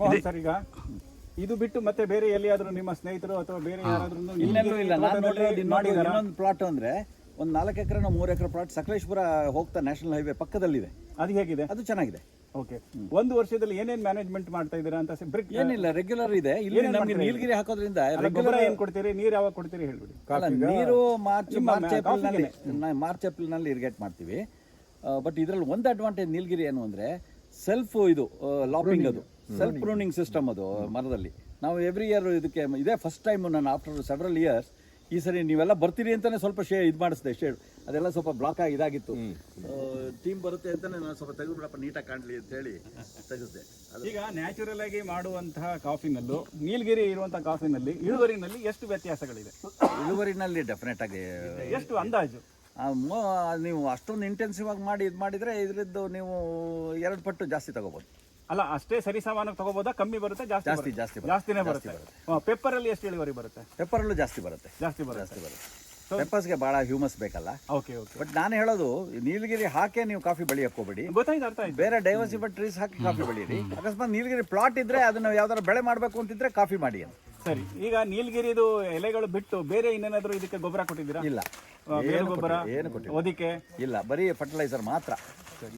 Mohan sir, ಈಗ ಇದು ಬಿಟ್ಟು ಮತ್ತೆ ಬೇರೆ ಎಲ್ಲಿಯಾದ್ರೂ ನಿಮ್ಮ ಸ್ನೇಹಿತರು ಅಥವಾ ಬೇರೆ ಯಾರಾದ್ರೂ ಇನ್ನೆಲ್ಲೂ ಇಲ್ಲ. ನಾನು ನೋಡಿರೋದು ಇನ್ನೊಂದು ಪ್ಲಾಟ್ ಅಂದ್ರೆ ಒಂದು 4 ಎಕರೆ 3 ಎಕರೆ ಪ್ಲಾಟ್ ಸಕಲೇಶ್ಪುರ ಹೋಗ್ತಾ ನ್ಯಾಷನಲ್ ಹೈವೇ ಪಕ್ಕದಲ್ಲಿದೆ. ಅದು ಹೇಗಿದೆ? ಅದು ಚೆನ್ನಾಗಿದೆ. ಓಕೆ, ಒಂದು ವರ್ಷದಲ್ಲಿ ಏನೇನ್ ಮ್ಯಾನೇಜ್ಮೆಂಟ್ ಮಾಡ್ತಾ ಇದ್ದೀರಾ ಅಂತ? ಬ್ರಿಕ್ ಏನಿಲ್ಲ, ರೆಗ್ಯುಲರ್ ಇದೆ. ಇಲ್ಲಿ ನಮಗೆ ನೀಲಗಿರಿ ಹಾಕೋದ್ರಿಂದ ರೆಗ್ಯುಲರ್ ಏನ್ ಕೊಡ್ತೀರಿ? ನೀರು ಯಾವಾಗ ಕೊಡ್ತೀರಿ ಹೇಳ್ಬಿಡಿ. ನೀರು ಮಾರ್ಚ್ ಏಪ್ರಿಲ್ ನಲ್ಲಿ ಇರಿಗೇಟ್ ಮಾಡ್ತೀವಿ. ಬಟ್ ಇದರಲ್ಲಿ ಒಂದು ಅಡ್ವಾಂಟೇಜ್ ನೀಲಗಿರಿ ಏನು ಅಂದ್ರೆ ಸೆಲ್ಫ್ ಇದು ಲಾಪಿಂಗ್, ಅದು ಸೆಲ್ಫ್ ಪ್ರೂನಿಂಗ್ ಸಿಸ್ಟಮ್ ಅದು ಮರದಲ್ಲಿ. ನಾವು ಎವ್ರಿ ಇಯರ್ ಇದಕ್ಕೆ ಇದೇ ಫಸ್ಟ್ ಟೈಮ್ ನಾನು ಆಫ್ಟರ್ ಸೆವೆರಲ್ ಇಯರ್ಸ್ ಈ ಸರಿ ನೀವೆಲ್ಲ ಬರ್ತೀರಿ ಅಂತಾನೆ ಸ್ವಲ್ಪ ಇದು ಮಾಡಿಸಿದೆ. ಶೇಡ್ ಅದೆಲ್ಲ ಸ್ವಲ್ಪ ಬ್ಲಾಕ್ ಆಗಿ ಇದಾಗಿತ್ತು. ಟೀಮ್ ಬರುತ್ತೆ ಅಂತಾನೆ ನಾನು ಸ್ವಲ್ಪ ತೆಗೆದುಬಿಡಪ್ಪ ನೀಟಾಗಿ ಕಾಣಲಿ ಅಂತ ಹೇಳಿ ತೆಗೆಸಿದೆ. ಈಗ ನ್ಯಾಚುರಲ್ ಆಗಿ ಮಾಡುವಂತಹ ಕಾಫಿನಲ್ಲೂ ನೀಲಗಿರಿ ಇರುವಂತಹ ಕಾಫಿನಲ್ಲಿ ಇಳುವರಿನಲ್ಲಿ ಎಷ್ಟು ವ್ಯತ್ಯಾಸಗಳಿದೆ? ಇಳುವರಿನಲ್ಲಿ ಡೆಫಿನೆಟ್ ಆಗಿ ಎಷ್ಟು ಅಂದಾಜು? ನೀವು ಅಷ್ಟೊಂದು ಇಂಟೆನ್ಸಿವ್ ಆಗಿ ಮಾಡಿ ಇದು ಮಾಡಿದ್ರೆ ಇದರದ್ದು ನೀವು 2 ಪಟ್ಟು ಜಾಸ್ತಿ ತಗೋಬಹುದು. ಅಲ್ಲ, ಅಷ್ಟೇ ಸರಿ ಸಾಮಾನು ತಗೋಬೋದಾ? ಕಮ್ಮಿ ಬರುತ್ತೆ? ಜಾಸ್ತಿನೇ ಬರುತ್ತೆ. ಪೆಪ್ಪರ್ ಅಲ್ಲಿ ಎಷ್ಟು ಇಳುವರಿ ಬರುತ್ತೆ? ಪೆಪ್ಪರ್ ಅಲ್ಲೂ ಜಾಸ್ತಿ ಬರುತ್ತೆ. ಪೆಪ್ಪರ್ಸ್ಗೆ ಬಹಳ ಹ್ಯೂಮಸ್ ಬೇಕಲ್ಲ. ಓಕೆ. ಬಟ್ ನಾನು ಹೇಳೋದು ನೀಲಗಿರಿ ಹಾಕೇ ನೀವು ಕಾಫಿ ಬೆಳೆಯಕ್ಕೆ ಹೋಗ್ಬೇಡಿ. ಗೊತ್ತಾಯ್ತು, ಅರ್ಥ ಆಯ್ತು. ಬೇರೆ ಡೈವರ್ಸಿಫೈ ಟ್ರೀಸ್ ಹಾಕಿ ಕಾಫಿ ಬೆಳೀರಿ. ಅಕಸ್ಮಾತ್ ನೀಲಗಿರಿ ಪ್ಲಾಟ್ ಇದ್ರೆ ಅದನ್ನ ಯಾವ್ದಾರು ಬೆಳೆ ಮಾಡಬೇಕು ಅಂತಿದ್ರೆ ಕಾಫಿ ಮಾಡಿ ಅಂತ. ಸರಿ, ಈಗ ನೀಲಗಿರಿದು ಎಲೆಗಳು ಬಿಟ್ಟು ಬೇರೆ ಇನ್ನೇನಾದ್ರೂ ಇದಕ್ಕೆ ಗೊಬ್ಬರ ಕೊಟ್ಟಿದ್ದೀರಾ? ಇಲ್ಲ, ಗೊಬ್ಬರ ಏನು ಕೊಟ್ಟಿಲ್ಲ. ಇಲ್ಲ, ಬರೀ ಫರ್ಟಿಲೈಸರ್ ಮಾತ್ರ.